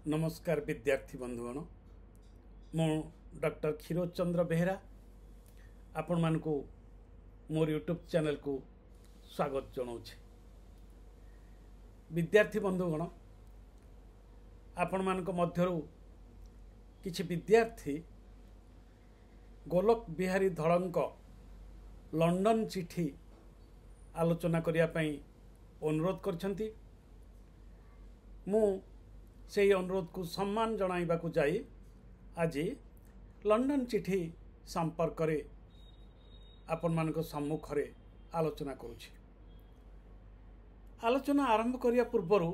नमस्कार विद्यार्थी बंधुगण मु डॉक्टर क्षीरोद चंद्र बेहरा आपण मानकु मोर यूट्यूब चैनल को स्वागत जनाऊे। विद्यार्थी बंधुगण आपण मानक मध्यरु किछि विद्यार्थी गोलक बिहारी धड़क लंडन चिठी आलोचना करिया पई अनुरोध करछंती। मु से अनुरोध को सम्मान जणाइबा को जाई आज लंडन चिठी संपर्क रे आपण मानक सम्मुख रे आलोचना करुछि। आलोचना आरंभ करिया पूर्वरु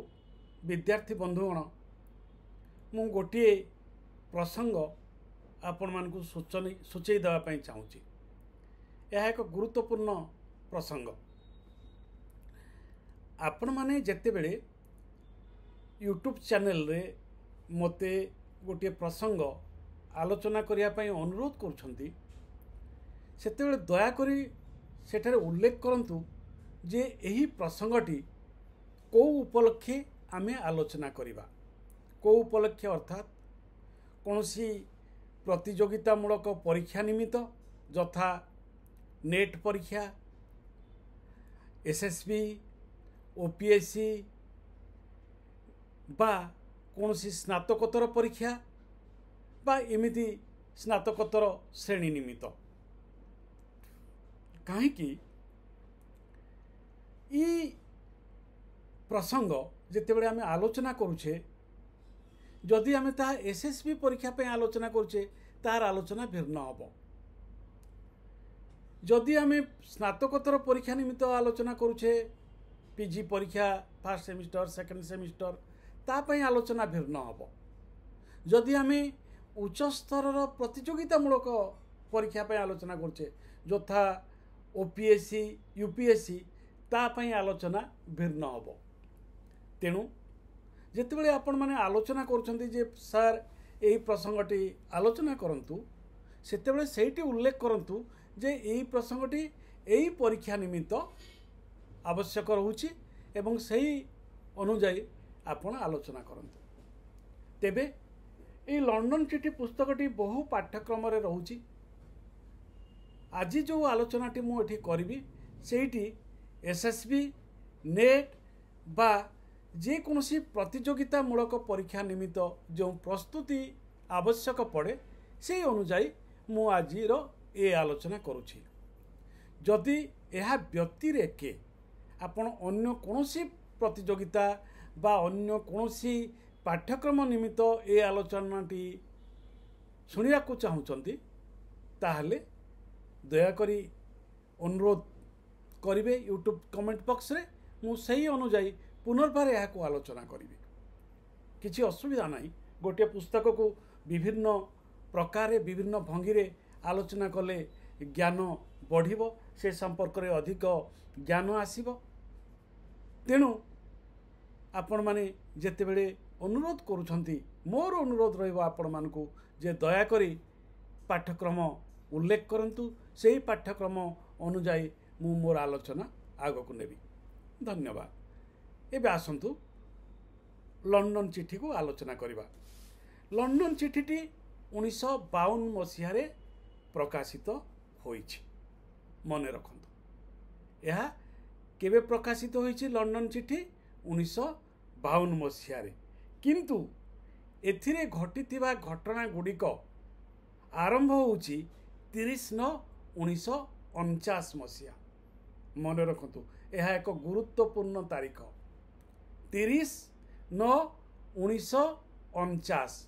विद्यार्थी बंधुगण मु गोटे प्रसंग आपण मानक सूचई देवा पई चाहूछि। यह एक गुरुत्वपूर्ण प्रसंग। आपण माने जेते बेले यूट्यूब चैनल रे मते गोटे प्रसंग आलोचना करिया पई अनुरोध करुछंती सेते बेले दया करी सेठारे उल्लेख करंतु जे एही प्रसंगटी को उपलक्षे आमे आलोचना करिबा। को उपलक्षे अर्थात कोनोसी प्रतियोगितामूलक परीक्षा निमित्त यथा नेट परीक्षा, एसएसबी, ओपीएससी बा कोनोसी स्नातकोत्तर परीक्षा बा एमिति स्नातकोत्तर श्रेणी निमित्त। कहीं ई प्रसंग जितेबाला आम आलोचना करुचे जदि आम ता एसएसबी परीक्षा पे आलोचना करुचे तार आलोचना भिन्न हम। जदि आम स्नातकोत्तर परीक्षा निमित्त आलोचना करुचे पीजी परीक्षा फर्स्ट सेमिस्टर सेकेंड सेमिस्टर तापाई आलोचना भिन्न हम। जदि आम उच्च स्तर प्रतियोगितामूलक परीक्षा पे आलोचना करुचे यथा ओपीएससी यूपीएससी तापाई आलोचना भिन्न हम। तेणु जितेबाला आपण माने आलोचना करुछंती जे सर एही प्रसंगटी आलोचना करंतु सेतेबाला सेठी उल्लेख करंतु जे एही प्रसंगटी एही परीक्षा निमित्त आवश्यक रहुछि एवं सही अनुଯାୟୀ आपण आलोचना करंतु। तेबे ए लंडन चिठी पुस्तकटी बहु पाठ्यक्रम रे रहुछि। आज जो आलोचनाटी मु एठी करिवि सेठी एसएसबी नेट बा जे कोनोसी प्रतियोगितामूलक परीक्षा निमित्त जो प्रस्तुति आवश्यक पड़े से अनुଯାୟୀ मु आजिर ए आलोचना करुछि। जदि एहा व्यतिरेके आपण अन्य कोनोसी प्रतियोगिता बा अन्य कोनोसी पाठ्यक्रम निमित्त ए आलोचनाटी शुणिया को चाहूचंती ताहले दयाकरी अनुरोध करिवे यूट्यूब कमेंट बॉक्स रे मु सही अनुଯାୟୀ पुनर्बार यह को आलोचना करी। किसी असुविधा नहीं। गोटे पुस्तक को विभिन्न प्रकार विभिन्न भंगी रे आलोचना कले ज्ञान बढ़िबो से संपर्क रे अधिक ज्ञान आसीबो। तेणु आपण माने जेते बेले अनुरोध करुछंती मोर अनुरोध रहइबो आपण मानकु जे दया करी पाठ्यक्रम उल्लेख करंतु सेही पाठ्यक्रम अनुଯାୟୀ मु मोर आलोचना आगकु नेबी। धन्यवाद। एबे आसंतु लंडन चिठी को आलोचना करिबा। लंडन चिठीटी 1952 मसीह रे प्रकाशित होईछि। मने रखंतु यह केबे प्रकाशित होईछि लंडन चिठी 1952 मसीह रे। किंतु एथिरे घटिथिबा घटना गुड़िक आरंभ होउछि 30/9/1949 मसीहा। मन रखंतु यह एक गुरुत्वपूर्ण तारीख 30/9/1949।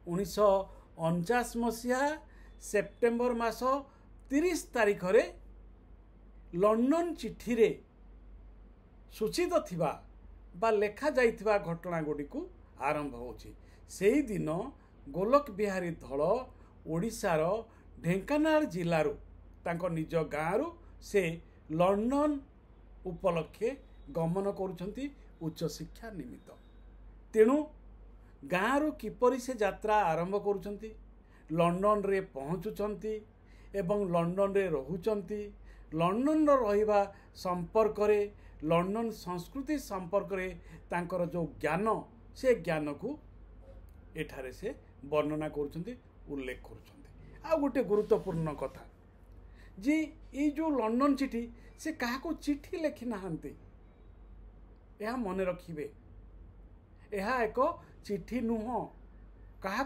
1949 मसीहा सेप्टेम्बर मास 30 तारीख रे लंडन चिठी रे सूचित थिबा बा लेखा जाइथिबा घटना गुड़िक आरंभ होछि। सेही दिन गोलक बिहारी धल ओडिशार ढेंकानाल जिल्लारू तांको निज गाँरु से लंडन उपलक्षे गमन करुछंती उच्च शिक्षा निमित्त। तेणु गाँरु किपरि से यात्रा आरंभ करुछंती लंडन रे पहुँचुचंती एवं लंडन रे रहुचंती लंडन रहिबा संपर्क रे लंडन संस्कृति संपर्क रे तांकर जो ज्ञान से ज्ञान को एठारे से वर्णना करुछंती उल्लेख करुछंती। आ गोटे गुरुत्वपूर्ण कथा जे ये जो लंडन चिठी से क्या चिठी लिखि नाहांती यह मन रखिबे। यह एक चिठी नुह, क्या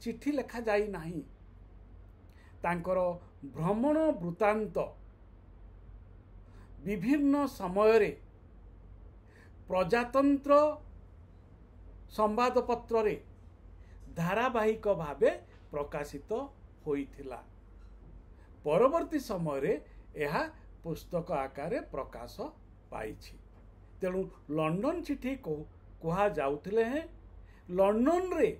चिठी लिखा जाई नाही। तांकर भ्रमण वृत्तांत विभिन्न समय रे प्रजातंत्र संवादपत्र रे धारावाहिक भावे प्रकाशित होइथिला। परवर्ती समय रे यह पुस्तक आकार प्रकाश पाइछि। तेणु लंडन चिठी को कहा जाउथिले हैं लंडन रे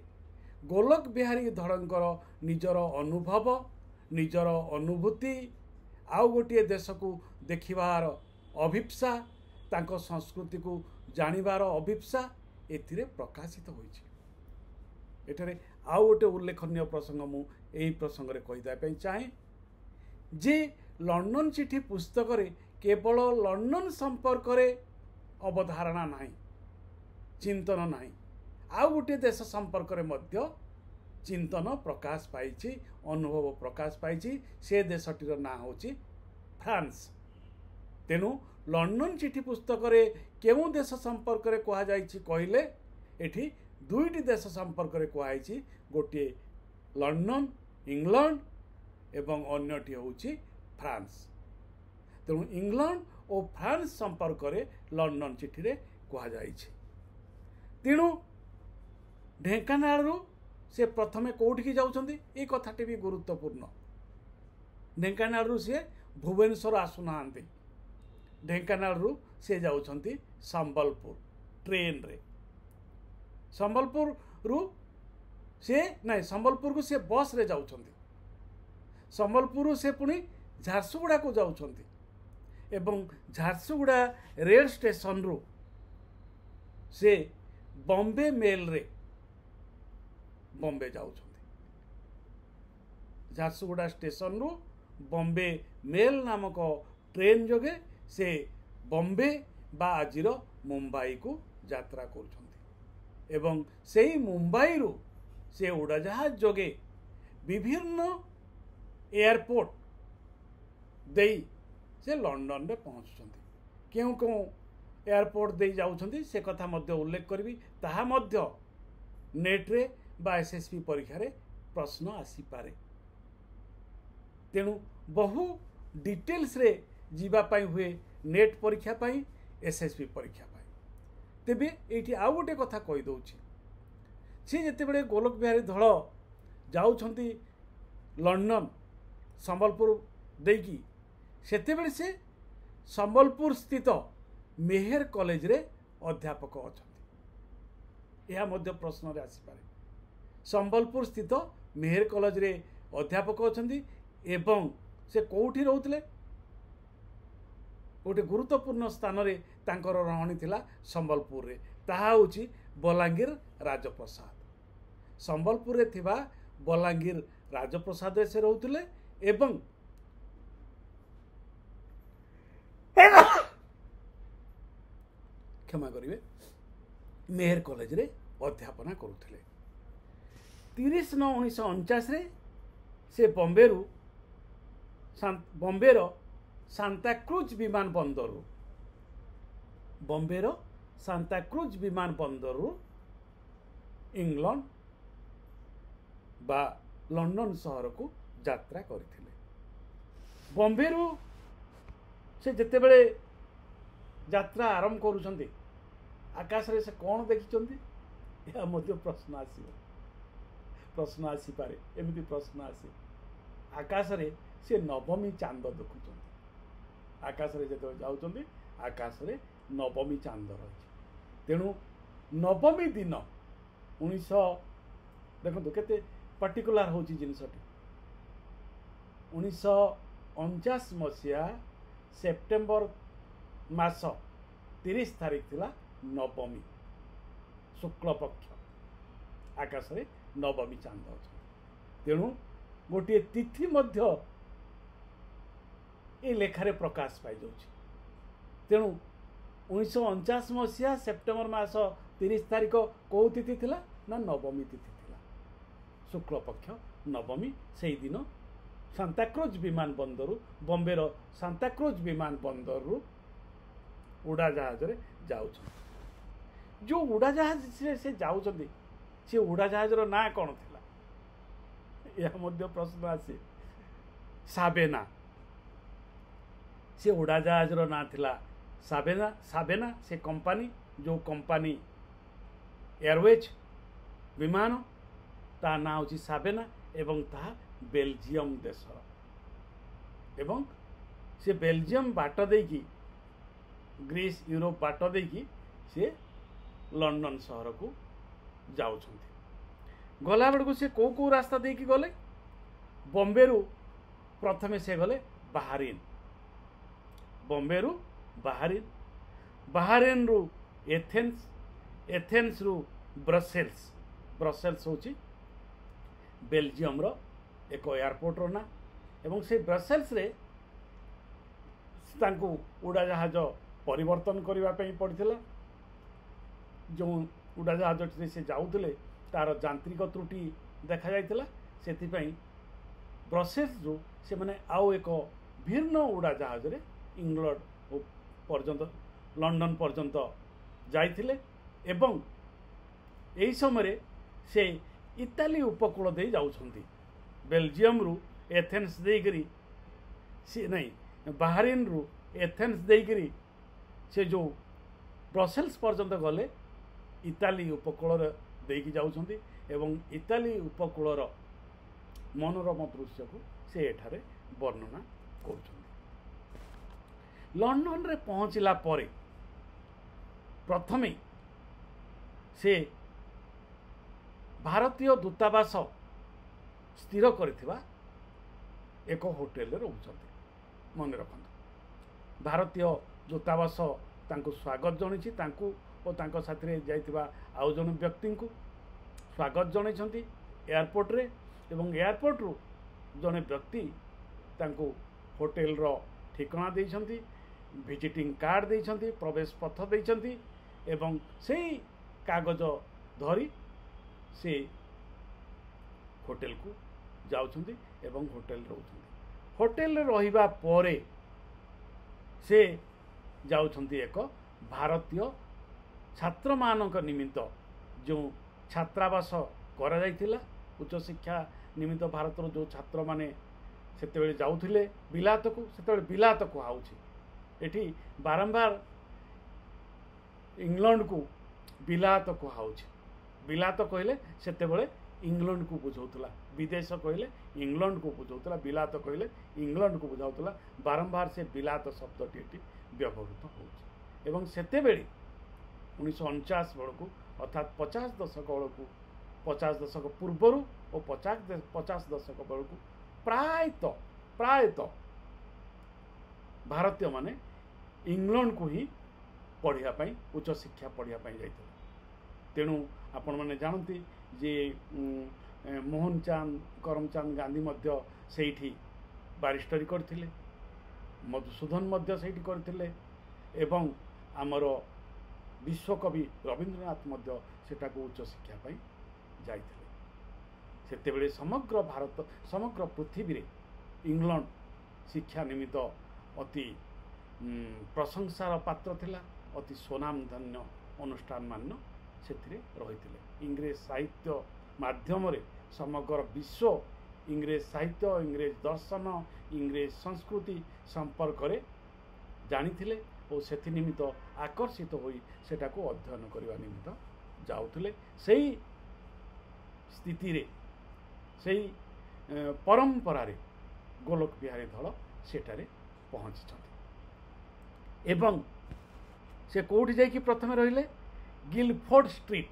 गोलक बिहारी धड़ंकर निजर अनुभव निजर अनुभूति आउ गोटे देश को देखिबार अभिप्सा तांको संस्कृति को जानिबार अभिप्सा एथिरे प्रकाशित होइछि। एठारे आउ गोटे उल्लेखनीय प्रसंग मु एही प्रसंग रे कहि दाय चाहे जे लंडन चिठी पुस्तक रे केवल लंडन संपर्क रे अवधारणा नाही, चिंतन नाही, आउ गोटे देश संपर्क रे मध्य चिंतन प्रकाश पाइछि, अनुभव प्रकाश पाइछि। से देशटीर ना होछि फ्रांस। तेणु लंडन चिठी पुस्तक रे केउ देश संपर्क रे कहा जाइछि कहिले एठी दुईटी देश संपर्क रे कहा जाइछि, गोटे लंडन इंग्लैंड एवं अन्यटी होछि फ्रांस। तेणु इंग्लैंड और फ्रांस संपर्क रे लंडन चिठी रे कहा जाइछि। तेणु ढेंकानाल रु से प्रथमे कोठी की जाउछंती ए कथाटी भी गुरुत्वपूर्ण। ढेंकानाल रु से भुवनेश्वर आसुनाहांती, ढेंकानाल रु से जाउछंती संबलपुर ट्रेन रे। संबलपुर रु से नहीं संबलपुर को से बस रे जाउछंती, संबलपुर से पुणी झारसुगुड़ा को जाउछंती एवं झारसुगुड़ा रेल स्टेशन रु से बॉम्बे मेल रे बॉम्बे जाउछंती। झारसुगुड़ा स्टेशन रु बॉम्बे मेल नामक ट्रेन जोगे से बॉम्बे बा आजिर मुंबई को यात्रा करुछंती एवं सेही मुंबई रु से उड़ाजहाज जोगे विभिन्न एयरपोर्ट देई से लंडन रे पहुंचुछंती। केउ केउ एयरपोर्ट देई जाउछंती से कथा मध्य उल्लेख करबी, ताहा मध्य नेट रे बा एसएसपी परीक्षा रे प्रश्न आसी पारे। तेणु बहु डिटेल्स रे जीवा पाई हुए नेट परीक्षा पाई एसएसपी परीक्षा पाई। तेबे एठी आउ गोटे कथा कहि दउछि, से जते बेले गोलक बिहारी धळ जाउछंती लंडन संबलपुर देकी सेते बेले से संबलपुर स्थित मेहर कॉलेज रे अध्यापक अछंती। यह मध्य प्रश्न रे आसी पारे। संबलपुर स्थित मेहर कॉलेज रे अध्यापक अछंती एवं से कोठी रहउतले गोटे गुरुत्वपूर्ण स्थान रे तांकर रहणी थिला संबलपुर रे, ताहा होची बलांगीर राजप्रसाद। संबलपुर रे थिबा बलांगीर राजप्रसाद रे से रहउतले एवं क्षमा करिवे मेहर कॉलेज रे अध्यापना करुथिले। 30/9/1949 रे से बॉम्बेर सांताक्रूज विमान बंदर बॉम्बेर सांताक्रूज विमान बंदर इंग्लैंड बा लंडन शहर को यात्रा करथिले। बॉम्बे रु से जते बेले यात्रा आरंभ करुछंती आकाश रे से कौन देखिछंती या मध्य प्रश्न आसीबो, प्रश्न आसी पारे। एमिति प्रश्न आसी आकाश रे से नवमी चांद देखुछंती। आकाश रे जते जाउछंती आकाश रे नवमी चांद रही। तेणु नवमी दिन 1900 देखो केते पर्टिकुलर होची जिनसटी 1949 मसीहा सेप्टेम्बर मास 30 तारीख थिला नवमी शुक्ल पक्ष आकाश रे नवमी चांद अछि। तेणु गोटे तिथि मध्य ए लेखारे प्रकाश पाई जाउछि। तेणु 1949 मसीहा सेप्टेम्बर मास 30 तारीख कौ तिथि थिला ना नवमी तिथि थिला शुक्ल पक्ष नवमी से दिन सांताक्रूज विमान बंदर बॉम्बे सांताक्रूज विमान बंदर उड़ाजहाज जाऊँ जो उड़ाजहाज से जाऊँ से उड़ाजहाज ना कौन थिला यह मध्य प्रश्न आसे साबेना से उड़ाजहाज ना थिला साबेना साबेना से कंपनी जो कंपनी एयरवेज विमान ता ना हूँ साबेना एवं ता बेल्जियम देश एवं से बेल्जियम बाट देकी ग्रीस यूरोप बाट देकी से लंडन शहर को जाऊँ गला बेलू से कौ रास्ता देकी गले बॉम्बे रु प्रथमे से गले बाहरीन बॉम्बे रु बाहरीन बाहरीन रु एथेन्स एथेन्स रु ब्रसेल्स ब्रसेल्स होची बेल्जियम रो एक एयरपोर्ट रो ना एवं से ब्रसेल्स रे तांको उड़ाजहाज परिवर्तन करबा पई पड़थिला जो उड़ाजहाज से जाउतले तार यांत्रिक त्रुटि देखा जाइतिला सेति पई ब्रसेल्स रु से माने आउ एक भिन्न उड़ाजहाज रे इंग्लैंड पर्यंत लंडन पर्यंत जाइथिले एवं एही समय से इटाली उपकूल दे जाउछंती बेल्जियम रु एथेन्स देकरी से नहीं बाहरीन रु एथेन्स देकरी से जो ब्रसेल्स पर्यंत गले इटाली उपकूल देकी जाउछंती एवं इटाली उपकूलर मनोरम दृश्य को से एठारे वर्णना करुछंती लंडन रे पहुँचला परे प्रथमे से भारतीय दूतावास स्थिर करथिबा एक होटेल रे रहउछंती मन रखंतु भारतीय दूतावास तांको स्वागत जणैछि तांको और तांको साथरे जाइथिबा आउ जण व्यक्ति को स्वागत जणैछंती एयरपोर्ट रे एवं एयरपोर्ट रु जणे व्यक्ति तांको होटेल रो ठिकाना देइछंती विजिटिंग कार्ड देइछंती प्रवेश पथ देइछंती एवं सेही कागज धरी से होटेल को जाउछंती एवं होटेल रहउछंती होटेल रहिबा परे से जाउछंती एक भारतीय छात्र मानक निमित्त जो छात्रावास करा जाइतिला उच्च शिक्षा निमित्त भारत जो छात्र माने सेतेबेले जाउथिले बिलात को सेतेबेले बिलात को आउछि एठी बारंबार इंग्लैंड को बिलात को आउछि बिलात कहले सेतेबेले इंग्लैंड को बुझाउतला विदेश कहले इंग्लैंड को बुझाउतला बिलात कहले इंग्लैंड को बुझाउतला बारंबार से बिलात शब्दटी एठी व्यवहृत होउछि एवं सेतेबेले 1949 बेलू अर्थात 50 दशक बेलू 50 दशक पूर्वर और 50 दशक बेलू प्रायतः भारतीय माने इंग्लैंड को ही पढ़ाई उच्च शिक्षा पढ़ाई जाइए तेणु आपण मैंने जानती जे मोहन चांद करमचंद गांधी मध्य सेठी बारिस्टरी करथिले मधुसूदन मध्य सेठी करथिले एवं आमर विश्वकवि रवींद्रनाथ मध्य सेटा को उच्च शिक्षा पाई जाइथिले सेतेबेले समग्र भारत समग्र पृथ्वी रे इंग्लैंड शिक्षा निमित्त अति प्रशंसार पात्र थिला अति स्वनामधन्य अनुष्ठान मान सेथिरे रहिथिले इंग्रेज साहित्य माध्यम रे समग्र विश्व इंग्रेज साहित्य इंग्रेज दर्शन इंग्रेज संस्कृति संपर्क रे जानिथिले और सेथि निमित्त आकर्षित होई सेटा को अध्ययन करबा निमित्त जाउथिले सेही स्थिति रे सेही परंपरा रे गोलोक बिहारी धल सेटारे पहुँची एवं से कोठी जाइकी प्रथमे रहिले गिलफोर्ड स्ट्रीट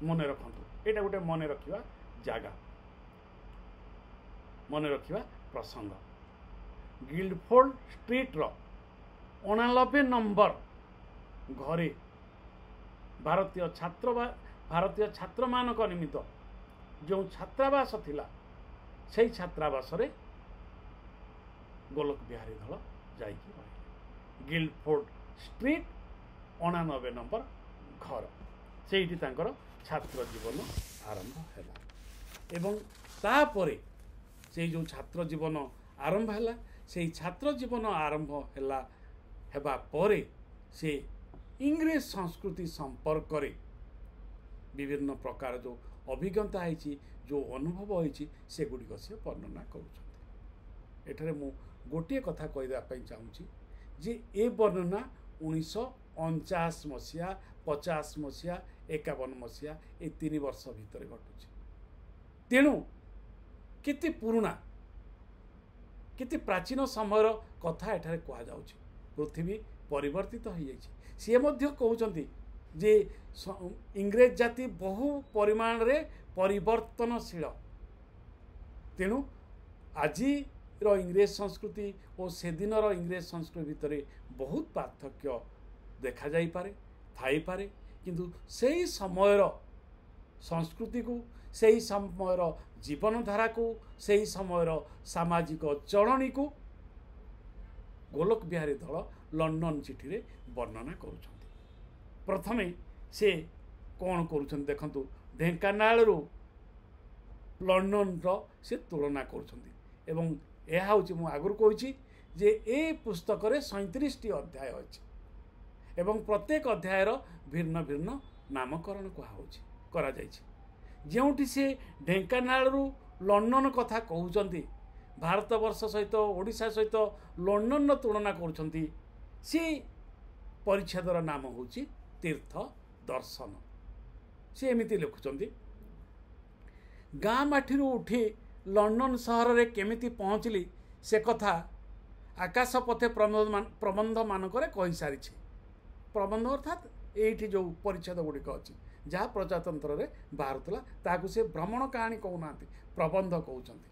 मन रखंतु एटा गोटे मन रखिबा जागा मन रखिबा प्रसंग गिलफोर्ड स्ट्रीट रो 89 नंबर घरे भारतीय छात्र मानक निमित्त जो छात्रावास थिला से छात्रावास रे गोलोक बिहारी धल जाइकी रहिले गिलफोर्ड स्ट्रीट 89 नंबर घर से छात्र जीवन आरंभ हैला एवं तापरे से जो छात्र जीवन आरंभ हैला से छात्र जीवन आरंभ हैला हेबा परे से इंग्रेज संस्कृति संपर्क रे विभिन्न प्रकार जो अभिज्ञता है जो अनुभव होती से गुड़िक से वर्णना करुँच एठारे मु गोटे कथा कहीदेवाई चाहूँगी जे ए वर्णना 1949 मसीहा 50 मसीहा 51 मसीहा ए 3 वर्ष भितर घटुची तेणु केते पुराना केते प्राचीन समय कथा एठारे कहा जाउची पृथ्वी परिवर्तित हो जाइए सी मध्य कहते जे इंग्रेज जाति बहु परिमाण रे परिवर्तनशील तेणु आज इंग्रेज संस्कृति और से दिन इंग्रेज संस्कृति भितर बहुत पार्थक्य देखा जाई पारे थाई पारे किंतु सेही समयर संस्कृति को सेही समयर जीवनधारा को सेही समयर सामाजिक चलनी को गोलोक बिहारी दल लंडन चिठी रे वर्णना करुछंती प्रथमे से कौन करुछंती देखंतु ढेंकानाल रो लंडन रो से तुलना करुछंती एवं यह हूँ मु आगुरी कहूँ जे ए पुस्तक रे 37 अध्याय अच्छी एवं प्रत्येक अध्यायर भिन्न भिन्न नामकरण करा जोटी से ढेंकानाल रु लंडन कथा कहते भारत वर्ष सहित ओडिशा सहित लंडन तुलना करुँच सी परिच्छेदर नाम हूँ तीर्थ दर्शन सी एमती लिखुंट गाँ माठी उठी लंडन सहर रे केमिति पहुँचली से कथा आकाश पथे प्रबंध मानक कही सारी प्रबंध अर्थात ये जो परिच्छेद गुड़िक अच्छी जहाँ प्रजातंत्र रे बाहरुला ताकू से भ्रमण कहानी कहूना प्रबंध कहते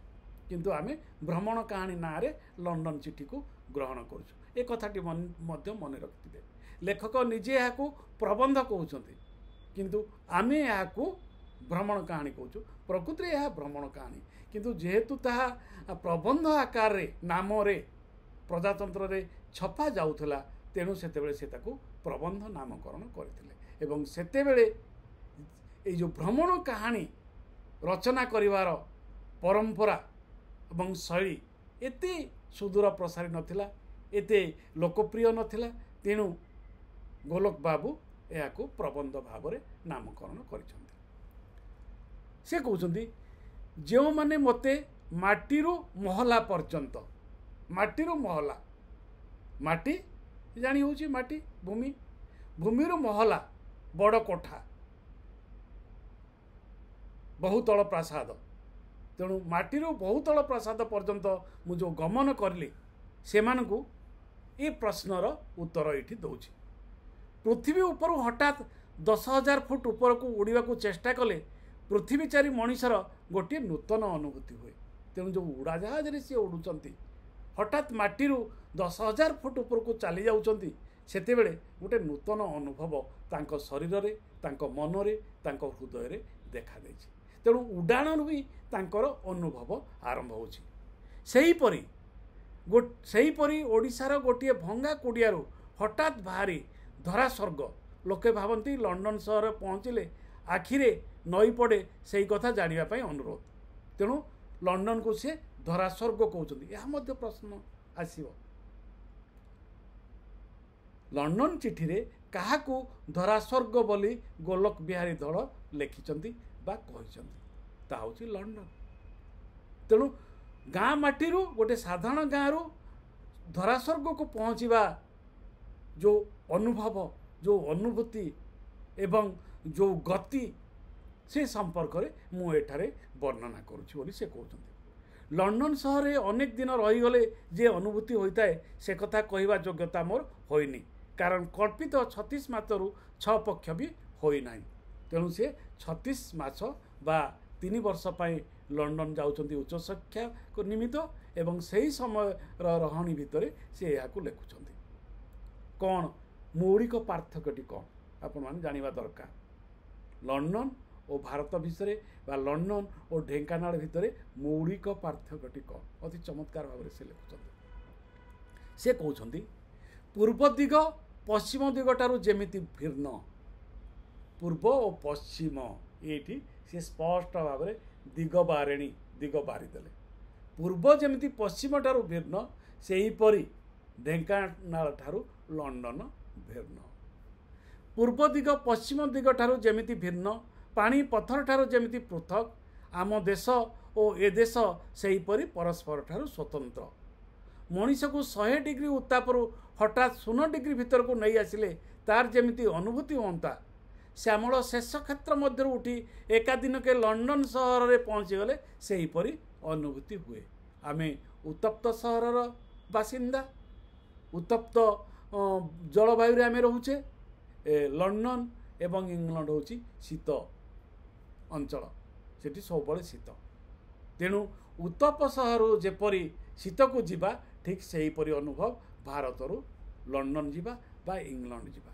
किंतु आमे भ्रमण कहानी ना रे लंडन चिठी को ग्रहण करुँ ए कथाटी मन रखिथे लेखक निजे यहाँ प्रबंध कहते किंतु आमे यहाँ भ्रमण कहानी कहूँ प्रकृति में यह भ्रमण कहानी किंतु जेहेतु ताहा प्रबंध आकार रे नाम रे प्रजातंत्र रे छपा जाउथला तेणु सेतेबेले से ताकू प्रबंध नामकरण करथिले एवं सेतेबेले ए जो भ्रमण कहानी रचना करिवार परंपरा एवं शैली एते सुदूर प्रसारी नथिला एते लोकप्रिय नथिला तेणु गोलोक बाबू याकू प्रबंध भाव रे नामकरण करिसथि से कहउछन्ति जो माने मते माटीरू महला पर्यंत माटीरू महला माटी जानी होची माटी भूमि भूमिरू महला बड़ कोठा बहुतल प्रासाद तेणु माटीरू बहुतल प्रासाद पर्यंत मु जो गमन करली सेमानकू ए प्रश्नर उत्तर ये दौची पृथ्वी उपर हठात 10,000 फुट ऊपर को उड़ीबा को चेष्टा कले पृथ्वीचारी मनीषर गोटे नूतन अनुभूति हुए तेणु जो उड़ाजहाज सी उड़ुंट हठात माटीरू 10,000 फुट ऊपर को चली जाउछंती सेतेबेले गोटे नूतन अनुभव तांको शरीर रे तांको मन रे तांको हृदय रे देखा देछि तेणु उड़ाणरू भी तांकर अनुभव आरंभ होछि सेहीपरी ओडिशार गोटे भंगा कुड़ियारू हठात बाहरी धरा स्वर्ग लोके भावती लंडन सहर पहुँचले आखिरे नई पड़े से कथा जानापी अनुरोध तेणु लंडन को सी धरा स्वर्ग कहते यह मध्य प्रश्न आसव लंडन चिठी रे काहाकू धरा स्वर्ग बोली गोलोक बिहारी दल लिखिं बा कही लंडन तेणु गाँ माटी गोटे साधारण गाँव धरा स्वर्ग को पहुँचवा जो अनुभव जो अनुभूति एवं जो गति से संपर्क रे मु एठारे वर्णना करुछि बोली से कहते लंडन सहर रे अनेक दिन रहीगले जे अनुभूति होता है से कथा कहवा योग्यता मोर होइनी कारण कल्पित 36 मासरू 6 पक्ष भी होइना तेणु से 36 मास बा 3 वर्ष पाई लंडन जाउछंती उच्च शिक्षा को निमित्त एवं सही समय रहणी भितर से यहाँ लिखुंट कौन मौलिक पार्थक्यटी कौन आपण माने जानिबा दरकार लंडन और भारत भितर बा लंडन और ढेंकानाल भितर मौलिक पार्थक्यटी कौन अति चमत्कार भाव से लिखुंट से कहउछंती पूर्व दिग पश्चिम दिगटारू जेमिति भिन्न ପୂର୍ବ ଓ ପଶ୍ଚିମ ଏଇଠି ସେ ସ୍ପଷ୍ଟ ଭାବରେ ଦିଗ ବାରିଦେଲେ। ପୂର୍ବ ଯେମିତି ପଶ୍ଚିମ ଠାରୁ ଭିନ୍ନ, ସେହିପରି ଢେଙ୍କାନାଳ ଠାରୁ ଲଣ୍ଡନ ଭିନ୍ନ। ପୂର୍ବ ଦିଗ ପଶ୍ଚିମ ଦିଗ ଠାରୁ ଯେମିତି ଭିନ୍ନ, ପାଣି ପଥର ଠାରୁ ଯେମିତି ପୃଥକ, ଆମ ଦେଶ ଓ ଏ ଦେଶ ସେହିପରି ପରସ୍ପର ଠାରୁ ସ୍ୱତନ୍ତ୍ର। ମଣିଷକୁ 100 ଡିଗ୍ରୀ ଉତ୍ତାପରୁ ହଠାତ୍ 0 ଡିଗ୍ରୀ ଭିତରକୁ ନେଇ ଆସିଲେ ତାର ଯେମିତି ଅନୁଭୂତି ହୁଅନ୍ତା, ଶ୍ୟାମଳ ଶେଷ କ୍ଷେତ୍ର ମଧ୍ୟରୁ ଉଠି ଏକାଦିନକେ ଲଣ୍ଡନ ସହରରେ ପହଞ୍ଚିଗଲେ ସେହିପରି ଅନୁଭୂତି ହୁଏ। ଆମେ ଉତ୍ତପ୍ତ ସହରର ବାସିନ୍ଦା, ଉତ୍ତପ୍ତ ଜଳବାୟୁରେ ଆମେ ରହୁଛେ। ଲଣ୍ଡନ ଏବଂ ଇଂଲଣ୍ଡ ହେଉଛି ଶୀତ ଅଞ୍ଚଳ, ସେଠି ସବୁବେଳେ ଶୀତ। ତେଣୁ ଉତ୍ତପ ସହରରୁ ଯେପରି ଶୀତକୁ ଯିବା, ଠିକ୍ ସେହିପରି ଅନୁଭବ ଭାରତରୁ ଲଣ୍ଡନ ଯିବା ବା ଇଂଲଣ୍ଡ ଯିବା।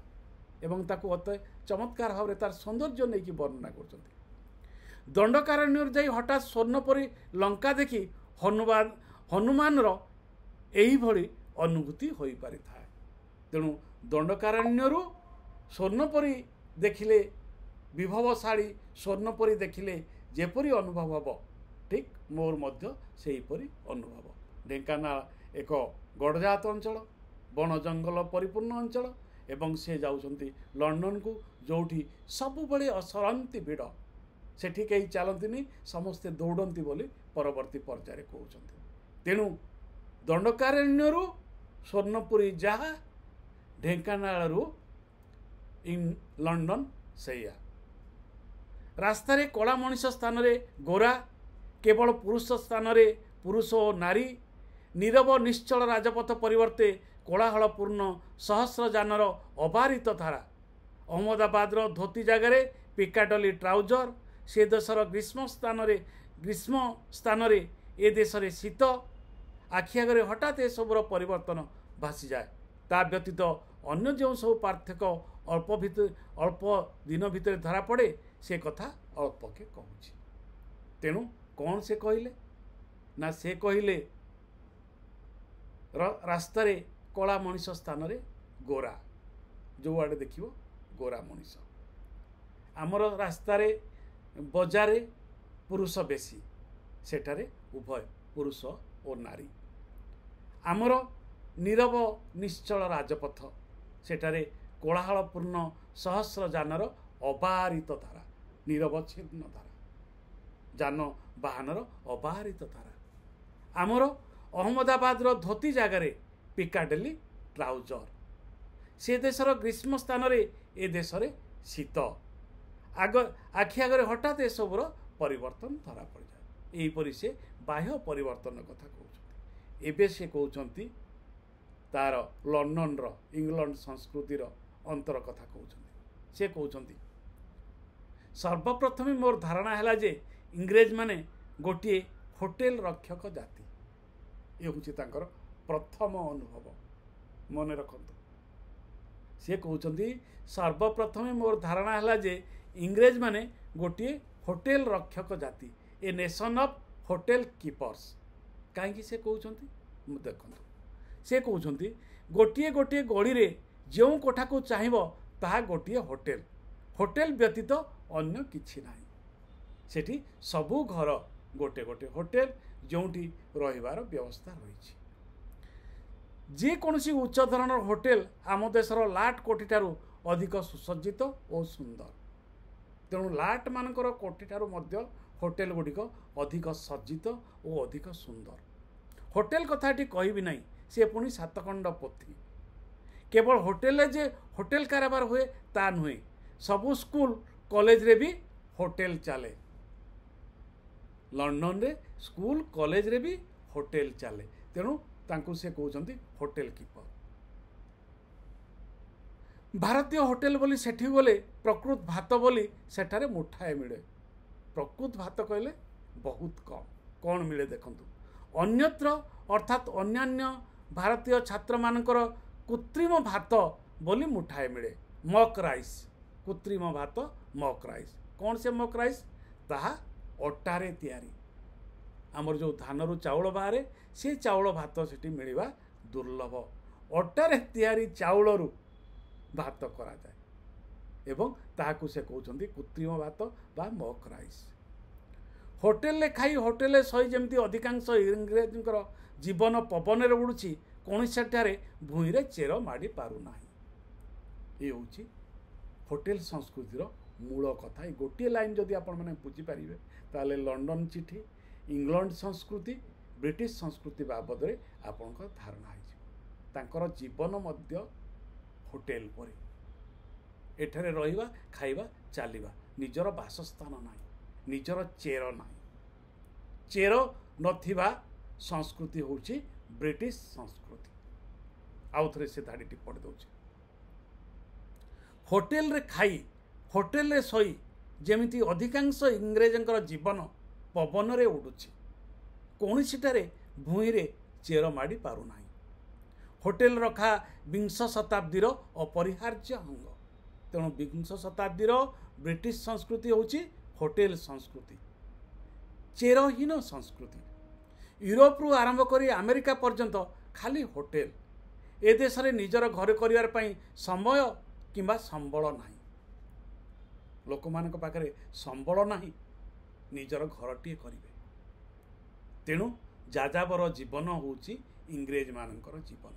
ଏବଂ ତାକୁ ଅତି ଚମତ୍କାର ଭାବରେ ତାର ସୌନ୍ଦର୍ଯ୍ୟ ନେଇକି ବର୍ଣ୍ଣନା କରୁଛନ୍ତି। ଦଣ୍ଡକାରଣ୍ୟରୁ ଯାଇ ହଠାତ୍ ସ୍ୱର୍ଣ୍ଣ ପରି ଲଙ୍କା ଦେଖି ହନୁମାନର ଏହିଭଳି ଅନୁଭୂତି ହୋଇପାରିଥାଏ। ତେଣୁ ଦଣ୍ଡକାରଣ୍ୟରୁ ସ୍ୱର୍ଣ୍ଣ ପରି ଦେଖିଲେ, ବିଭବଶାଳୀ ସ୍ୱର୍ଣ୍ଣ ପରି ଦେଖିଲେ ଯେପରି ଅନୁଭବ ହେବ, ଠିକ୍ ମୋର ମଧ୍ୟ ସେହିପରି ଅନୁଭବ। ଢେଙ୍କାନାଳ ଏକ ଗଡ଼ଜାତ ଅଞ୍ଚଳ, ବଣ ଜଙ୍ଗଲ ପରିପୂର୍ଣ୍ଣ ଅଞ୍ଚଳ ଏବଂ ସେ ଯାଉଛନ୍ତି ଲଣ୍ଡନକୁ, ଯେଉଁଠି ସବୁବେଳେ ଅସରନ୍ତି ଭିଡ଼। ସେଠି କେହି ଚାଲନ୍ତିନି, ସମସ୍ତେ ଦୌଡ଼ନ୍ତି ବୋଲି ପରବର୍ତ୍ତୀ ପର୍ଯ୍ୟାୟରେ କହୁଛନ୍ତି। ତେଣୁ ଦଣ୍ଡକାରଣ୍ୟରୁ ସ୍ୱର୍ଣ୍ଣପୁରୀ ଯାହା, ଢେଙ୍କାନାଳରୁ ଲଣ୍ଡନ ସେଇଆ। ରାସ୍ତାରେ କଳା ମଣିଷ ସ୍ଥାନରେ ଗୋରା, କେବଳ ପୁରୁଷ ସ୍ଥାନରେ ପୁରୁଷ ଓ ନାରୀ, ନୀରବ ନିଶ୍ଚଳ ରାଜପଥ ପରିବର୍ତ୍ତେ କୋଳାହଳପୂର୍ଣ୍ଣ ସହସ୍ର ଯାନର ଅବାରିତ ଧାରା। ଅହମ୍ମଦାବାଦର ଧୋତି ଜାଗାରେ ପିକାଡଲି ଟ୍ରାଉଜର, ସେ ଦେଶର ଗ୍ରୀଷ୍ମ ସ୍ଥାନରେ ଏ ଦେଶରେ ଶୀତ। ଆଖି ଆଗରେ ହଠାତ୍ ଏସବୁର ପରିବର୍ତ୍ତନ ଭାସିଯାଏ। ତା ବ୍ୟତୀତ ଅନ୍ୟ ଯେଉଁ ସବୁ ପାର୍ଥକ୍ୟ ଅଳ୍ପ ଦିନ ଭିତରେ ଧରାପଡ଼େ, ସେ କଥା ଅଳ୍ପକେ କହୁଛି। ତେଣୁ କ'ଣ ସେ କହିଲେ ନା, ସେ କହିଲେ ରାସ୍ତାରେ କଳା ମଣିଷ ସ୍ଥାନରେ ଗୋରା, ଯେଉଁଆଡ଼େ ଦେଖିବ ଗୋରା ମଣିଷ। ଆମର ରାସ୍ତାରେ ବଜାରରେ ପୁରୁଷ ବେଶୀ, ସେଠାରେ ଉଭୟ ପୁରୁଷ ଓ ନାରୀ। ଆମର ନୀରବ ନିଶ୍ଚଳ ରାଜପଥ, ସେଠାରେ କୋଳାହଳପୂର୍ଣ୍ଣ ସହସ୍ର ଯାନର ଅବାରିତ ଧାରା, ନିରବଚ୍ଛିନ୍ନ ଧାରା, ଯାନବାହନର ଅବାରିତ ଧାରା। ଆମର ଅହମ୍ମଦାବାଦର ଧୋତି ଜାଗାରେ ପିକାଡେଲି ଟ୍ରାଉଜର, ସେ ଦେଶର ଗ୍ରୀଷ୍ମ ସ୍ଥାନରେ ଏ ଦେଶରେ ଶୀତ। ଆଖି ଆଗରେ ହଠାତ୍ ଏସବୁର ପରିବର୍ତ୍ତନ ଧରା ପଡ଼ିଯାଏ। ଏହିପରି ସେ ବାହ୍ୟ ପରିବର୍ତ୍ତନ କଥା କହୁଛନ୍ତି। ଏବେ ସେ କହୁଛନ୍ତି ତାର ଲଣ୍ଡନର, ଇଂଲଣ୍ଡ ସଂସ୍କୃତିର ଅନ୍ତର କଥା କହୁଛନ୍ତି। ସେ କହୁଛନ୍ତି, ସର୍ବପ୍ରଥମେ ମୋର ଧାରଣା ହେଲା ଯେ ଇଂରେଜମାନେ ଗୋଟିଏ ହୋଟେଲ ରକ୍ଷକ ଜାତି। ଏ ହେଉଛି ତାଙ୍କର ପ୍ରଥମ ଅନୁଭବ, ମନେ ରଖନ୍ତୁ। ସେ କହୁଛନ୍ତି, ସର୍ବପ୍ରଥମେ ମୋର ଧାରଣା ହେଲା ଯେ ଇଂରେଜମାନେ ଗୋଟିଏ ହୋଟେଲ ରକ୍ଷକ ଜାତି, ଏ ନେସନ୍ ଅଫ୍ ହୋଟେଲ କିପର୍ସ। କାହିଁକି ସେ କହୁଛନ୍ତି ଦେଖନ୍ତୁ। ସେ କହୁଛନ୍ତି, ଗୋଟିଏ ଗୋଟିଏ ଗଳିରେ ଯେଉଁ କୋଠାକୁ ଚାହିଁବ ତାହା ଗୋଟିଏ ହୋଟେଲ, ହୋଟେଲ ବ୍ୟତୀତ ଅନ୍ୟ କିଛି ନାହିଁ। ସେଠି ସବୁ ଘର ଗୋଟେ ଗୋଟେ ହୋଟେଲ, ଯେଉଁଠି ରହିବାର ବ୍ୟବସ୍ଥା ରହିଛି। ଯେକୌଣସି ଉଚ୍ଚ ଧରଣର ହୋଟେଲ ଆମ ଦେଶର ଲାଟ୍ କୋଠିଠାରୁ ଅଧିକ ସୁସଜ୍ଜିତ ଓ ସୁନ୍ଦର। ତେଣୁ ଲାଟ୍ ମାନଙ୍କର କୋଠିଠାରୁ ମଧ୍ୟ ହୋଟେଲ ଗୁଡ଼ିକ ଅଧିକ ସଜ୍ଜିତ ଓ ଅଧିକ ସୁନ୍ଦର। ହୋଟେଲ କଥା ଏଠି କହିବି ନାହିଁ, ସେ ପୁଣି ସାତଖଣ୍ଡ ପୋଥି। କେବଳ ହୋଟେଲରେ ଯେ ହୋଟେଲ କାରବାର ହୁଏ ତା ନୁହେଁ, ସବୁ ସ୍କୁଲ କଲେଜରେ ବି ହୋଟେଲ ଚାଲେ। ଲଣ୍ଡନରେ ସ୍କୁଲ କଲେଜରେ ବି ହୋଟେଲ ଚାଲେ। ତେଣୁ ତାଙ୍କୁ ସେ କହୁଛନ୍ତି ହୋଟେଲ କିପର। ଭାରତୀୟ ହୋଟେଲ ବୋଲି ସେଠି ଗଲେ ପ୍ରକୃତ ଭାତ ବୋଲି ସେଠାରେ ମୁଠାଏ ମିଳେ। ପ୍ରକୃତ ଭାତ କହିଲେ ବହୁତ କମ୍। କ'ଣ ମିଳେ ଦେଖନ୍ତୁ। ଅନ୍ୟତ୍ର ଅର୍ଥାତ୍ ଅନ୍ୟାନ୍ୟ ଭାରତୀୟ ଛାତ୍ରମାନଙ୍କର କୃତ୍ରିମ ଭାତ ବୋଲି ମୁଠାଏ ମିଳେ, ମକ୍ ରାଇସ୍। କୃତ୍ରିମ ଭାତ ମକ୍ ରାଇସ୍। କ'ଣ ସେ ମକ୍ ରାଇସ୍? ତାହା ଅଟାରେ ତିଆରି। ଆମର ଯେଉଁ ଧାନରୁ ଚାଉଳ ବାହାରେ, ସେ ଚାଉଳ ଭାତ ସେଠି ମିଳିବା ଦୁର୍ଲଭ। ଅଟାରେ ତିଆରି ଚାଉଳରୁ ଭାତ କରାଯାଏ। एवं ताहाकु से कहउछन्ती कृत्रिम भात बा मक राइस। होटेल रे खाई होटेल रे सही जेमती अधिकांश इंग्रेजंकर जीवन पवन रे उड़ुछि कोनोसी ठारे भूई रे चेर माडी पारु नाही। ए होछि होटेल संस्कृतिर मूल कथा। ये गोटे लाइन जदि आपण माने बुझी पारिबे ताले लंडन चिठी इंग्लैंड संस्कृति ब्रिटिश संस्कृति बाबद रे आपनकर धारणा आइ तांकर जीवन मध्य होटेल परे एठारे रहिबा खाइबा चालिबा निजर बासस्थान नाही निजर चेर नाही। चेर नथिबा संस्कृति होछि ब्रिटिश संस्कृति। आउ थरे से धाडीटी पढ़ दउछि। होटेल रे खाई होटेल रे सोई जेमिति अधिकांश इंग्रेजंकर जीवन पवन रे उडुछि कोनोसीटारे भूई रे चेर माडी पारु नाही। होटेल रखा विंश शताब्दीर अपरिहार्य अंग। तेणु विंश शताब्दीर ब्रिटिश संस्कृति होछि होटेल संस्कृति चेरहीन संस्कृति। यूरोप रु आरंभ करी अमेरिका पर्यंत खाली होटेल। ए देश रे निजर घर करिवार पई समय किंबा संबल नाही। लोक मानक पाखरे संबल नाही निजर घरटीए करिवे। तेणु जाजाबर जीवन होछि इंग्रेज मानकर जीवन।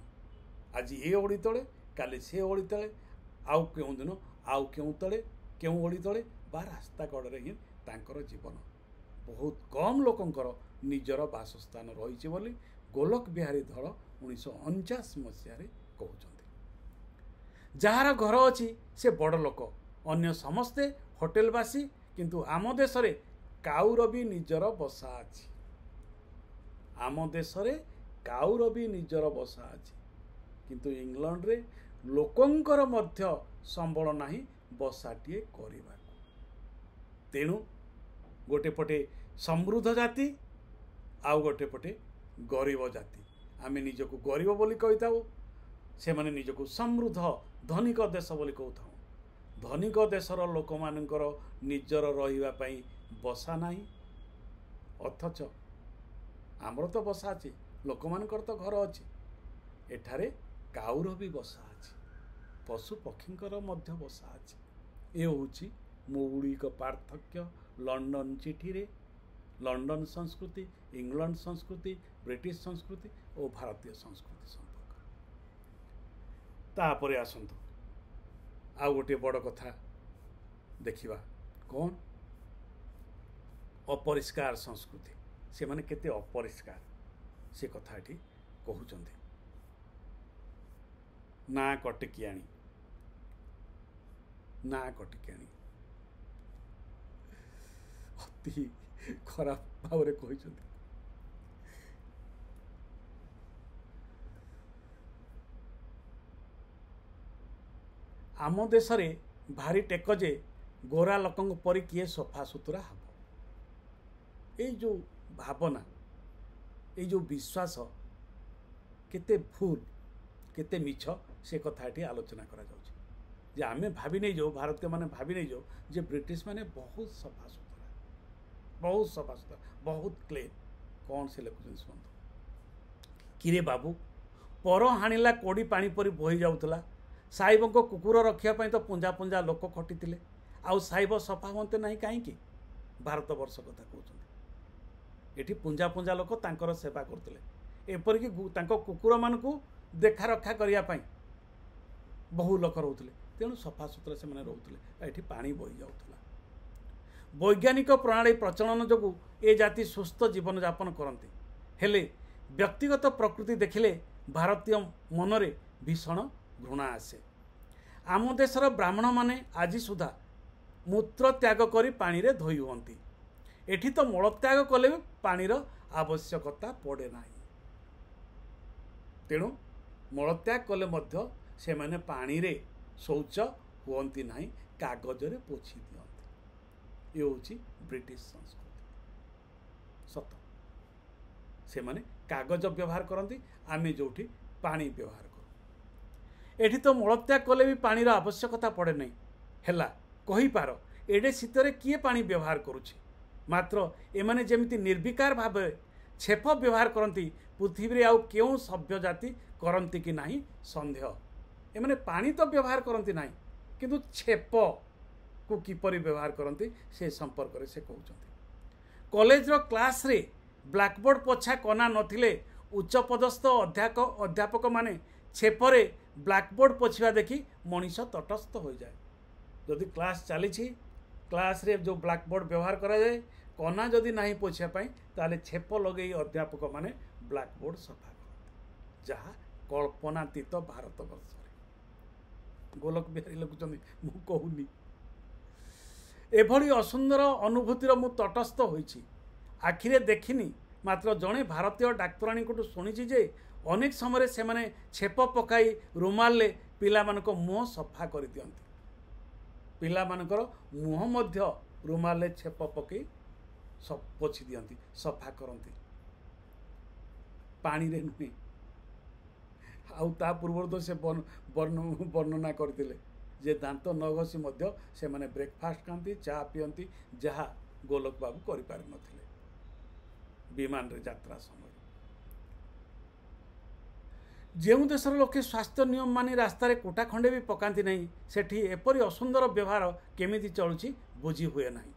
आज ए ओड़ी तले काली से ओड़ी तले आउ केउ दिन आउ केउ तले केउ ओड़ी तले बा रास्ता कड़े ही तांकर जीवन। बहुत कम लोकंकर निजर बासस्थान रही बोली गोलक बिहारी धल 1949 मसीह कहउछन्ति। जार घर अछि से बड़ लोक अन्य समस्ते होटेलवासी किंतु आम देश रे काउर भी निजर बसा अछि। आम देश रे काउर भी निजर बसा अछि किंतु इंग्लैंड रे लोकंकर मध्य संबल नाही बसाटीए करिबा। तेणु गोटे पटे समृद्ध जाति आउ गोटे पटे गरीब जाति। आमे निजको गरीब बोली कहिताउ से माने निजको समृद्ध धनिक देश बोली कहथाउ। धनिक देशर लोक मानकर निजर रहिबा पई बसा नाही अथच आमर तो बसा अछि लोक मानकर तो घर अछि। एठारे काउर भी बसा अछि पशु पक्षींकर मध्य बसा अछि। ए होछि मौलिक पार्थक्य लंडन चिठी रे लंडन संस्कृति इंग्लैंड संस्कृति ब्रिटिश संस्कृति और भारतीय संस्कृति संपर्क। तापरे आसंतु आउ गोटे बड़ कथा देखिबा कौन अपरिष्कार संस्कृति से माने केते अपरिष्कार से कथाटी कहउचंती। ना कटकियाणी अति खराब भाव रे कहउचंती। आम देश रे भारी टेक जे गोरा लोकंक परि किए सफा सुतरा हब। ए जो भावना ए जो विश्वास केते भूल केते मिछ से कथाटी आलोचना करा जाउछि। जे आमे भाबी नै जो भारतीय माने भाबी नै जो जे ब्रिटिश माने बहुत सफा सुतरा बहुत क्लीन। कौन से लिखुछन सुन किरे बाबू पर हाणिला कोड़ी पानी परी बोही जाउतला साहिब को कुकुर रखिया पई तो पुंजा पुंजा लोक खटितिले आउ साहिब सफा होते नहीं कहीं भारत वर्ष कथा कहते एठी पुंजा पुंजा लोक तांकर सेवा करते एपरिक तांको कुकुर मानकू देखा रखा करिया पई बहु लोक रोते तेणु सफा सुतरा से माने रोते एठी पानी बोही जाउतला। वैज्ञानिक प्रणाली प्रचलन जोगु ए जाति सुस्थ जीवन यापन करते हेले व्यक्तिगत प्रकृति देखिले भारतीय मनरे भीषण घृणा आसे। आम देशर ब्राह्मण माने आज सुधा मूत्र त्याग करी पानी रे धोई हुंती। एठी तो मल त्याग कले पानीर आवश्यकता पड़े नाही। तेणु मल त्याग कले मध्य से माने पानी रे शौच हुंती नाही कागज रे पोछि दियंती। ये होची ब्रिटिश संस्कृति सत से माने कागज व्यवहार करती आमे जोठी पानी व्यवहार एठी तो मलत्याग कले भी पानी रा आवश्यकता पड़े नहीं हैला कही पार एडे शीतरे किए पानी व्यवहार करुछि मात्र एमाने जेमिति निर्विकार भावे छेप व्यवहार करती पृथ्वी रे आउ केउ सभ्य जाति करती कि नहीं संदेह एमाने पानी तो व्यवहार करती नहीं किंतु छेप को किपरि व्यवहार करती से संपर्क में से कहते कॉलेज क्लास रे ब्लैकबोर्ड पछा कना नथिले उच्च पदस्थ अध्यापक माने छेपरे ब्लैकबोर्ड पोछिबा देखि मनीष तटस्थ हो जाए। जदि क्लास चली क्लास रे जो ब्लैकबोर्ड व्यवहार करा जाए कना जदि नहीं पोछिया पाई ताले छेप लगे अध्यापक माने ब्लैकबोर्ड सफा करते जहाँ कल्पनातीत भारत वर्ष गोलक बिहारी लगुचंदी मु कहूनी एभली असुंदर अनुभूतिर मु तटस्थ होइछि आखिरे देखिनी मात्र जड़े भारतीय डाक्तराणी को शुणी जे अनेक समय से माने छेप पकाई रुमाल पिला मानक मुह सफा कर दियंती पिला मानकर मुह मध्य रुमाल छेप पकई पोछि दियंती सफा करती पानी रे नुहे आउ ता पूर्व तो से वर्णना करते जे दांत न घसी मध्य से माने ब्रेकफास्ट खाती चा पियंती जहाँ गोलक बाबू करि पारि नथिले विमान रे यात्रा समय जेउ देशर लोके स्वास्थ्य नियम मानि रास्तार कोटा खंडे भी पकाती नहीं सेठी एपरी असुंदर व्यवहार केमिति चलुची बुझी हुए नहीं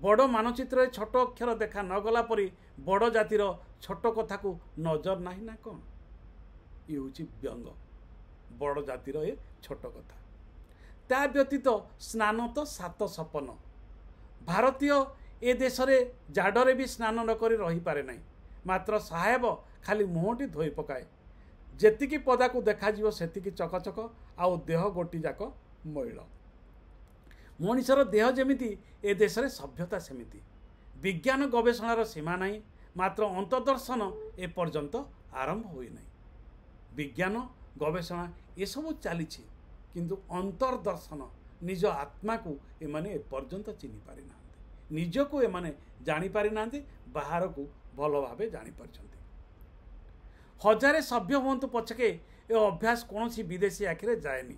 बड़ मानचित्र छोट अक्षर देखा न गला परी बड़ जातिर छोट कथा को नजर नहीं ना कौन ये हूँ व्यंग बड़ जातिर ए छोट कथा ता व्यतीत स्नान तो सात सपन भारतीय ए देश रे जाडरे भी स्नान न करी रही पारे नहीं मात्र साहेब खाली मुहटी धोई पकाए जेतिकी पदा को देखा जीवो सेतिकी चकचक आउ देह गोटी जाक मैल मनीषर देह जेमिति ए देश रे सभ्यता सेमिति विज्ञान गवेषणार सीमा नहीं मात्र अंतर्दर्शन ए पर्यंत आरंभ हुई नहीं विज्ञान गवेषणा ये सब चली किंतु अंतर्दर्शन निज आत्मा को एमाने एपर्यंत चिन्हि पारि ना निज को एमाने जानी पारि ना बाहर को भल भावे जानी पारिछन्ति हजारे सभ्य हुंतु पछके ए अभ्यास कौन विदेशी आखिरे जाएनी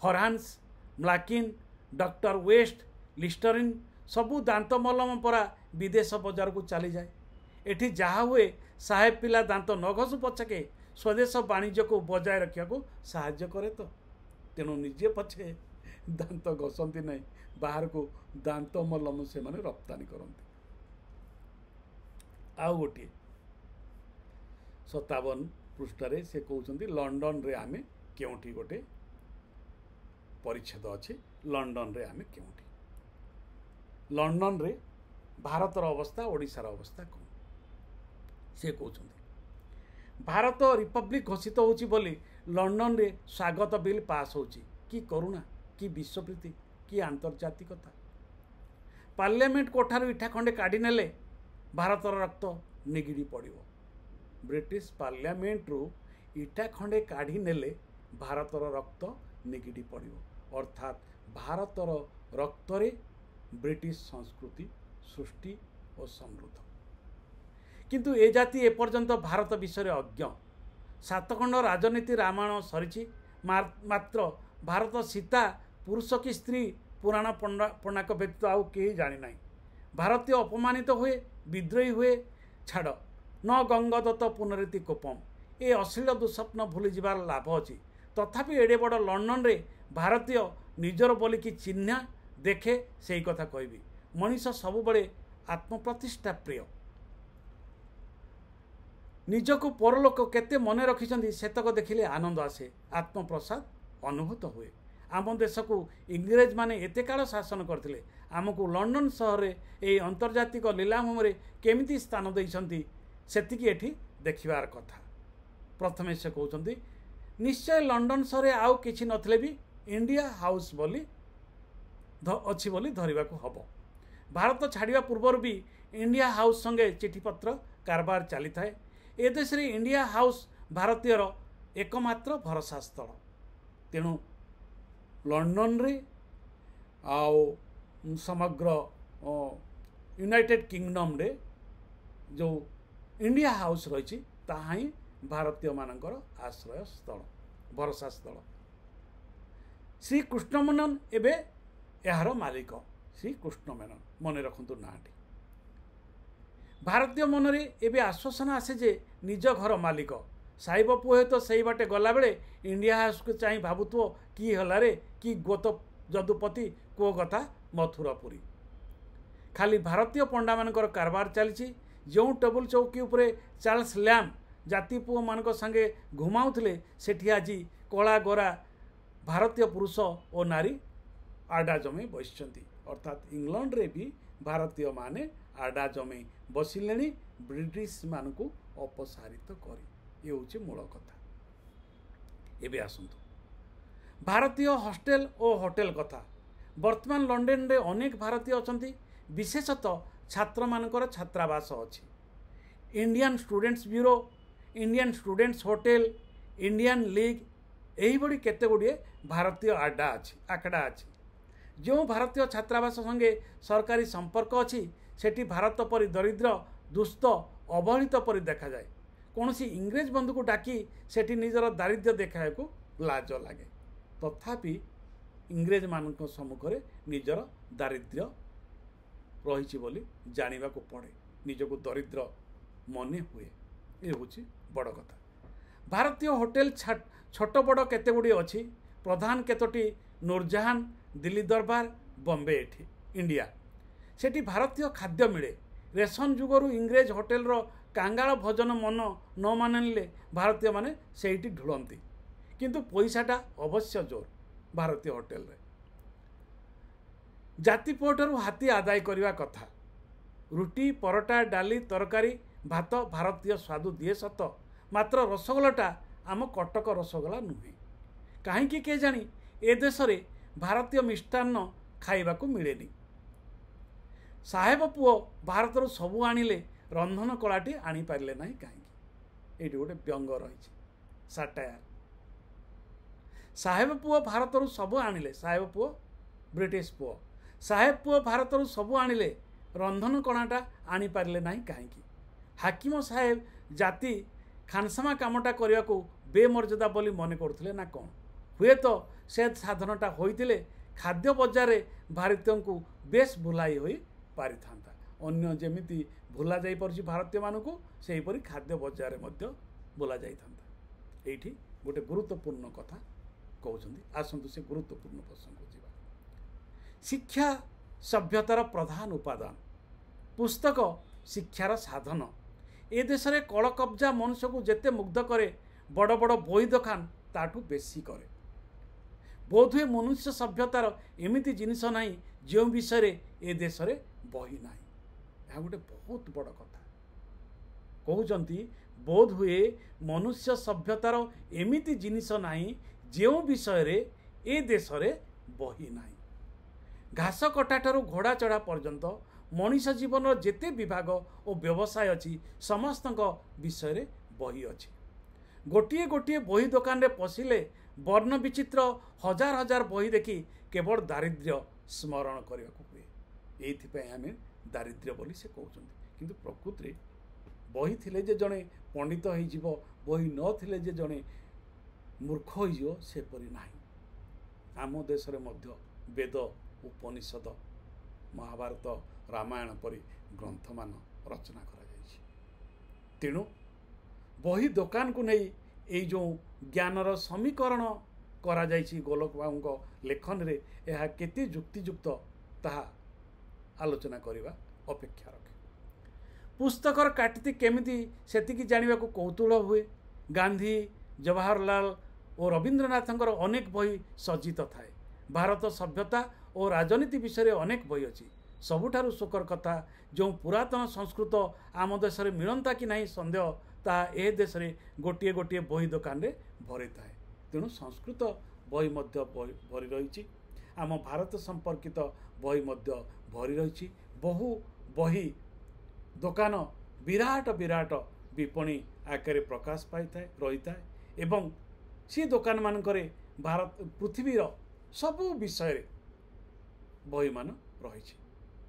फरहान्स म्लाकिन डॉक्टर वेस्ट लिस्टरिन सबू दांत मलम परा विदेश बजार को चली जाए एठी जहा हुए साहेब पिला दांत न घसु पछके स्वदेश वाणिज्य को बजाय रखा को साहाय्य करे तो तेणु निजे पछे दांत घसंती नहीं बाहर को दांत मलम से माने रप्तानी करती आउ गोटे 57 पृष्ठारे से कहते लंडन रे आमे केउठी गोटे परिच्छेद अच्छे लंडन रे आमे केउठी लंडन रे भारतर अवस्था ओडिशार अवस्था कौन से कहते भारत रिपब्लिक घोषित होची बोली लंडन रे स्वागत बिल पास होची कि करुणा कि विश्वप्रीति कि आंतर्जातिकता पार्लियामेंट कोठार इठा खंडे काढ़ी नेले भारतर रक्त निगिड़ी पड़िबो ब्रिटिश पार्लियामेंट रु इटा खंडे काढ़ी नेले भारतर रक्त निगिड़ी पड़िबो अर्थात भारतर रक्तरे ब्रिटिश संस्कृति सृष्टि और समृद्ध किंतु ए जाति एपर्यंत भारत विषय अज्ञ सातखंड राजनीति रामायण सरी मात्र भारत सीता पुरुष की स्त्री पुराण पणाक व्यतीत आउ कहीं जानी ना भारतीय अपमानित हुए विद्रोही हुए छाड़ न गंगदत्त पुनरीति कोपम ए अश्लील दुस्वप्न भूली जीवार लाभ अच्छी तथापि एडे बड़ लंडन रे भारतीय निजर बोली कि चिन्ह देखे से कथा कहबी मनीष सबुबले आत्मप्रतिष्ठा प्रिय निजको परलोक केते मने रखिछन्ति सेतक देखिले आनंद आसे आत्मप्रसाद अनुभूत हुए आम देश को इंग्रेज माने एते काल शासन करथिले आमको लंडन सहर रे ए अंतर्जातिक लीलाभूमि रे केमिति स्थान दैछन्ति सेतिकी एठी देखिबार कथा प्रथमे से कहउछन्ति निश्चय लंडन सहर आउ किछि नथले भी इंडिया हाउस बोली अच्छी बोली धरिबाकू हबो भारत छाड़िबा पूर्वर भी इंडिया हाउस संगे चिठीपत्र कारबार चली थाए ए देश रे इंडिया हाउस भारतीयर एकमात्र भरोसा स्थल तेणु लंडन रे आओ समग्र यूनाइटेड किंगडम रे जो इंडिया हाउस रही ताहा ही भारतीय मानकर आश्रय स्थल भरोसा स्थल श्री कृष्ण मेनन एबे यार मालिक श्री कृष्ण मेनन मन रखु नाटी भारतीय मनरे एबे आश्वासन आसे जे निज घर मालिक साइब पुओ तो सही बाटे गला बेले इंडिया हाउस को चाह भावुव कि हलारे कि गोत जदुपति को कथा मथुरापुरी खाली भारतीय पंडा मानकर कारबार चली जो टेबुल चौकी उपरे चार्ल्स लैम्ब जाति पुओ मान संगे घुमाउले सेठी आज कला गोरा भारतीय पुरुष और नारी आडा जमे बसचंती अर्थात इंग्लैंड रे भी भारतीय माने आडा जमे बसिले ब्रिटिश मान को अपसारित करी ये हूँ मूल कथा। एबे आसंतु भारतीय हॉस्टेल और होटेल कथा वर्तमान लंडन रे अनेक भारतीय अछंती विशेषतः छात्र मानकर छात्रावास अछि Indian students bureau Indian students hotel Indian league यही बड़ी केते गुड़िए भारतीय आडा अच्छी आखड़ा अच्छी जो भारतीय छात्रावास संगे सरकारी संपर्क अच्छी सेठी भारत परी दरिद्र दुस्त अवहेलित परी देखा जाए कौन सी इंग्रेज बंधु को डाकी सेठी निजर दारिद्र्य देखा को लाज लगे तथापि इंग्रेज मान सम्मुखें निजर दारिद्र्य रही बोली जानिबा को पड़े निजको दरिद्र मने हुए ये हूँ बड़ कथा। भारतीय होटेल छोट बड़ केते गुड़ी अच्छी प्रधान केतोटी नूरजहान दिल्ली दरबार बॉम्बे एठी इंडिया सेठी भारतीय खाद्य मिले रेशन जुगरू इंग्रेज होटेल रो कांगाल भोजन मन न मानिले भारतीय माने सेठी ढुलंती किंतु पैसाटा अवश्य जोर भारतीय होटेल रे जाति पोटरू हाथी आदाय करने कथा रुटी परोटा डाली तरकारी भात भारतीय स्वादु दिए सत मात्र रसगोलाटा आम कटक रसगोला नुहे कहीं के जानी ए देश रे भारतीय मिष्टान्न खाइबाकू मिलेनी साहेब पुओ भारत सबू आनिले रंधन कलाटी आनी पारिले नहीं कहीं ये गोटे व्यंग रही साटायर साहेब पुओ भारत सबू आनिले साहेब पुओ ब्रिटिश पुओ साहेब पुओ भारत सबू आनिले रंधन कणाटा आनी पारिले नहीं कहीं हाकिम साहेब जाति खानसामा कामटा करने को बेमर्यादा बोली मन करते ना कौन हुए तो से साधनटा होइतिले खाद्य बजार भारतीयों को बेस भुलाई होई पारि थांता अन्य जेमिति भुला जाई परछि भारतीय मानकु सेहीपरि खाद्य बजार मध्य भुला जाई थांता एठी गोटे गुरुत्वपूर्ण कथा कहउछन्ति आसंतु से गुरुत्वपूर्ण प्रसंग को जीवा शिक्षा सभ्यतार प्रधान उपादान पुस्तक शिक्षार साधन ए देश रे कल कब्जा मनुष्य को जेते मुग्ध करे बड़ बड़ बही दुकान ताठू बेसी करे बोधहुए मनुष्य सभ्यतार एमिति जिनिस नाई जो विषय ए देश रे बही नाई यह गोटे बहुत बड़ कथा कहउचंती बोधहुए मनुष्य सभ्यतार एमिति जिनिस नाई जो विषय रे ए देश रे बही नाई घास कटाठारू घोड़ा चढ़ा पर्यंत मनीष जीवन जेते विभाग और व्यवसाय अच्छी समस्त विषय रे बही अच्छी गोटे गोटे बही दुकान रे पशिले वर्ण विचित्र हजार हजार बही देखी केवल दारिद्र्य स्मरण करने को हुए ये आम दारिद्र्य बोली से कहते किंतु प्रकृति बही थिले जे जड़े पंडित हो बही न जे जड़े मूर्ख हो सेपरी नहीं आम देश में मध्य वेद उपनिषद महाभारत रामायण परी ग्रंथ मान रचना करा तेणु बही दुकान को नहीं ये जो ज्ञानर समीकरण करा जाइछि गोलक बाबू लेखन रे यह केते युक्तियुक्त ताहा आलोचना करवा अपेक्षा रखे पुस्तकर काटती केमिति सेतिकी जानिबा को कौतूहल हुए गांधी जवाहरलाल और रवींद्रनाथंकर अनेक बही सज्जित थाए भारत सभ्यता और राजनीति विषय अनेक बही अच्छी सबुठारु सुखर कथा जो पुरातन संस्कृत आम देश में मिलता कि नहीं संदेह ता ए देश में गोटे गोटे बही दुकान रे भरी थाए तेणु संस्कृत बही मध्य भरी रही आम भारत संपर्कित बही मध्य भरी रही बहु बही दुकान विराट विराट विपणी आकार प्रकाश पाई थाए रही थाए एवं सी दुकान मानकरे भारत पृथ्वीर सबु विषय बही मान रही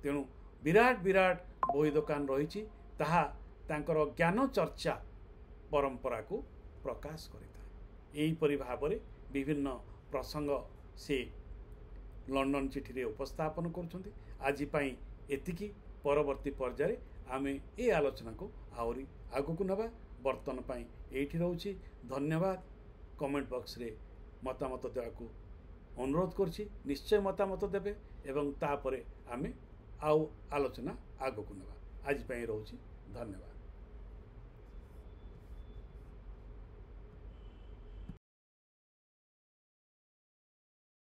तेणु विराट विराट बही दुकान रही ताहा तांकर ज्ञान चर्चा परंपरा को प्रकाश करिता एहीपरि भावरे विभिन्न प्रसंग से लंडन चिठी रे उपस्थापन करुछंती आज पई एतिकी परवर्ती पर्याय आमे ए आलोचना को आउरी आगु को नबा बर्तन पाई एठी रहउछि। धन्यवाद। कमेंट बॉक्स रे मतामत देवाकू अनुरोध करछि। निश्चय मतामत देबे एवं तापरे आमे आउ आलोचना आगकू नेबा। आज पई रहउछि। धन्यवाद।